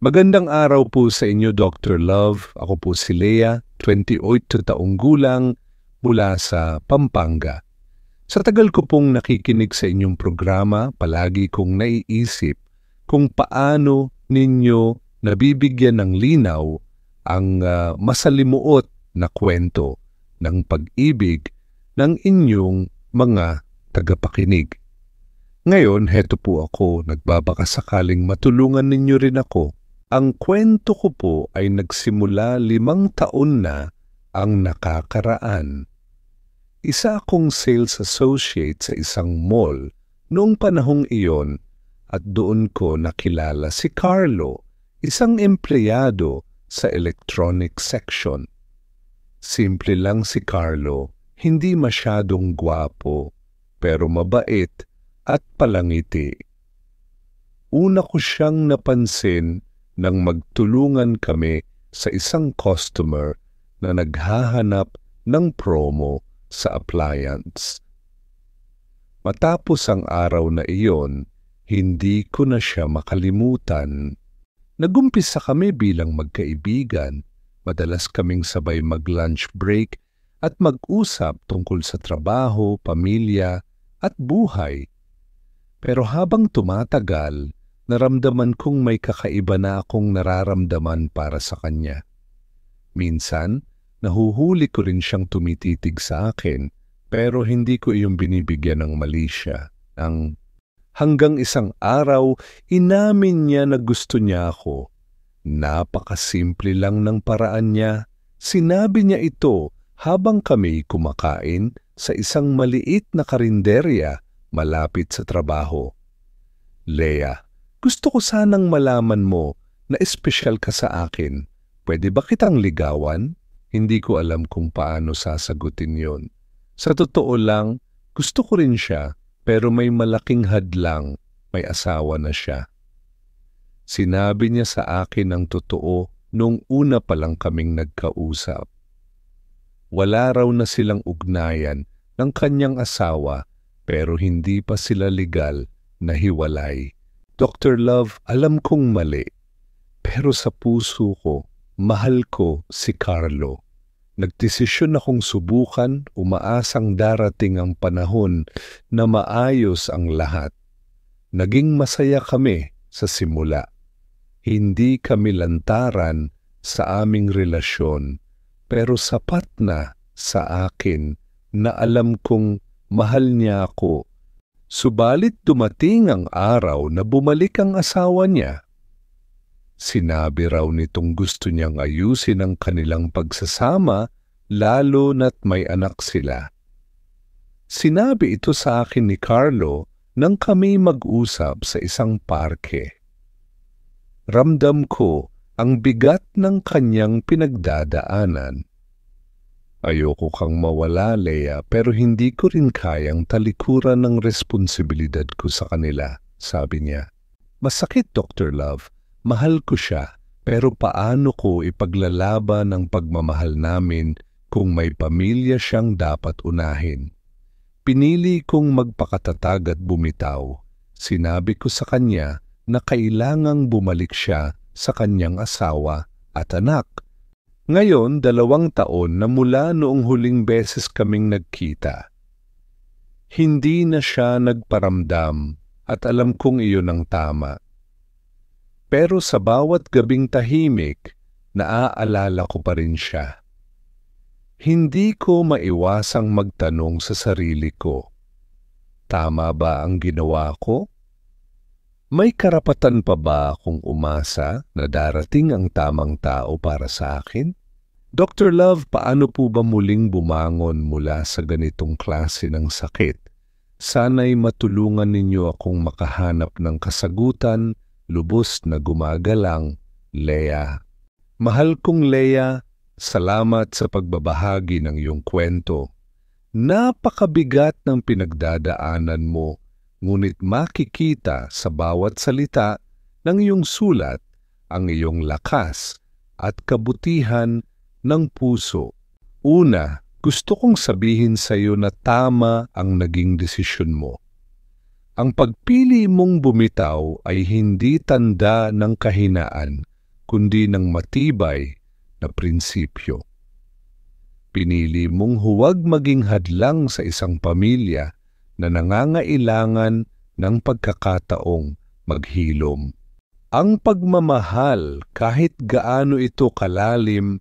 Magandang araw po sa inyo, Dr. Love. Ako po si Lea, 28 taong gulang, mula sa Pampanga. Sa tagal ko pong nakikinig sa inyong programa, palagi kong naiisip kung paano ninyo nabibigyan ng linaw ang masalimuot na kwento ng pag-ibig ng inyong mga tagapakinig. Ngayon, heto po ako, nagbabakasakaling matulungan ninyo rin ako. Ang kwento ko po ay nagsimula 5 taon na ang nakakaraan. Isa akong sales associate sa isang mall noong panahong iyon at doon ko nakilala si Carlo, isang empleyado sa electronic section. Simple lang si Carlo, hindi masyadong gwapo, pero mabait at palangiti. Una ko siyang napansin nang magtulungan kami sa isang customer na naghahanap ng promo sa appliance. Matapos ang araw na iyon, hindi ko na siya makalimutan. Nagumpisa kami bilang magkaibigan. Madalas kaming sabay mag-lunch break at mag-usap tungkol sa trabaho, pamilya at buhay. Pero habang tumatagal, naramdaman kong may kakaiba na akong nararamdaman para sa kanya. Minsan, nahuhuli ko rin siyang tumititig sa akin, pero hindi ko iyong binibigyan ng mali siya. Hanggang isang araw, inamin niya na gusto niya ako. Napakasimple lang ng paraan niya. Sinabi niya ito habang kami kumakain sa isang maliit na karinderya malapit sa trabaho. Lea, gusto ko sanang malaman mo na espesyal ka sa akin. Pwede ba kitang ligawan? Hindi ko alam kung paano sasagutin yon. Sa totoo lang, gusto ko rin siya, pero may malaking hadlang, may asawa na siya. Sinabi niya sa akin ang totoo nung una pa lang kaming nagkausap. Wala raw na silang ugnayan ng kanyang asawa, pero hindi pa sila legal na hiwalay. Dr. Love, alam kong mali, pero sa puso ko, mahal ko si Carlo. Nagdesisyon akong subukan, umaasang darating ang panahon na maayos ang lahat. Naging masaya kami sa simula. Hindi kami lantaran sa aming relasyon, pero sapat na sa akin na alam kong mahal niya ako. Subalit dumating ang araw na bumalik ang asawa niya. Sinabi raw nitong gusto niyang ayusin ang kanilang pagsasama, lalo na't may anak sila. Sinabi ito sa akin ni Carlo nang kami mag-usap sa isang parke. Ramdam ko ang bigat ng kanyang pinagdadaanan. Ayoko kang mawala, Lea, pero hindi ko rin kayang talikuran ng responsibilidad ko sa kanila, sabi niya. Masakit, Dr. Love. Mahal ko siya, pero paano ko ipaglalaban ang pagmamahal namin kung may pamilya siyang dapat unahin? Pinili kong magpakatatag at bumitaw. Sinabi ko sa kanya na kailangang bumalik siya sa kanyang asawa at anak. Ngayon, 2 taon na mula noong huling beses kaming nagkita. Hindi na siya nagparamdam at alam kong iyon ang tama. Pero sa bawat gabing tahimik, naaalala ko pa rin siya. Hindi ko maiwasang magtanong sa sarili ko, tama ba ang ginawa ko? May karapatan pa ba akong umasa na darating ang tamang tao para sa akin? Dr. Love, paano po ba muling bumangon mula sa ganitong klase ng sakit? Sana'y matulungan ninyo akong makahanap ng kasagutan, lubos na gumagalang, Lea. Mahal kong Lea, salamat sa pagbabahagi ng iyong kwento. Napakabigat ng pinagdadaanan mo, ngunit makikita sa bawat salita ng iyong sulat ang iyong lakas at kabutihan ng puso. Una, gusto kong sabihin sa iyo na tama ang naging desisyon mo. Ang pagpili mong bumitaw ay hindi tanda ng kahinaan, kundi ng matibay na prinsipyo. Pinili mong huwag maging hadlang sa isang pamilya na nangangailangan ng pagkakataong maghilom. Ang pagmamahal, kahit gaano ito kalalim,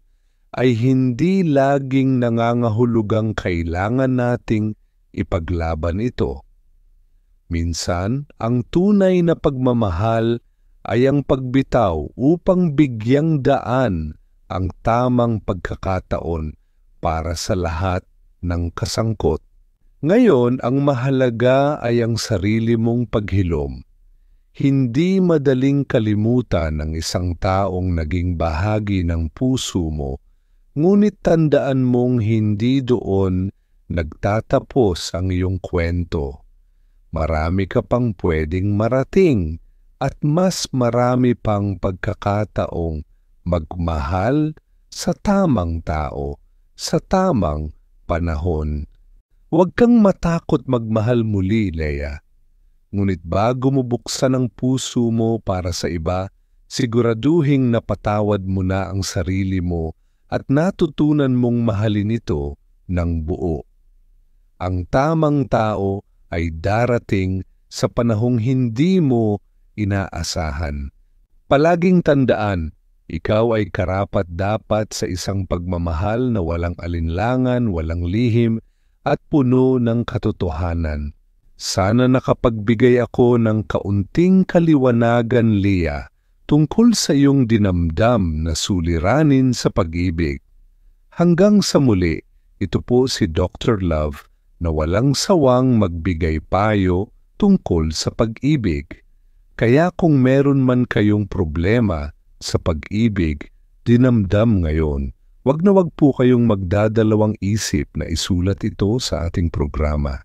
ay hindi laging nangangahulugang kailangan nating ipaglaban ito. Minsan, ang tunay na pagmamahal ay ang pagbitaw upang bigyang daan ang tamang pagkakataon para sa lahat ng kasangkot. Ngayon, ang mahalaga ay ang sarili mong paghilom. Hindi madaling kalimutan ng isang taong naging bahagi ng puso mo, ngunit tandaan mong hindi doon nagtatapos ang iyong kwento. Marami ka pang pwedeng marating at mas marami pang pagkakataong magmahal sa tamang tao, sa tamang panahon. Huwag kang matakot magmahal muli, Leia. Ngunit bago mo buksan ang puso mo para sa iba, siguraduhing napatawad mo na ang sarili mo at natutunan mong mahalin ito ng buo. Ang tamang tao ay darating sa panahong hindi mo inaasahan. Palaging tandaan, ikaw ay karapat-dapat sa isang pagmamahal na walang alinlangan, walang lihim, at puno ng katotohanan. Sana nakapagbigay ako ng kaunting kaliwanagan, Leia, tungkol sa iyong dinamdam na suliranin sa pag-ibig. Hanggang sa muli, ito po si Dr. Love na walang sawang magbigay payo tungkol sa pag-ibig. Kaya kung meron man kayong problema sa pag-ibig, dinamdam ngayon, wag na wag po kayong magdadalawang isip na isulat ito sa ating programa.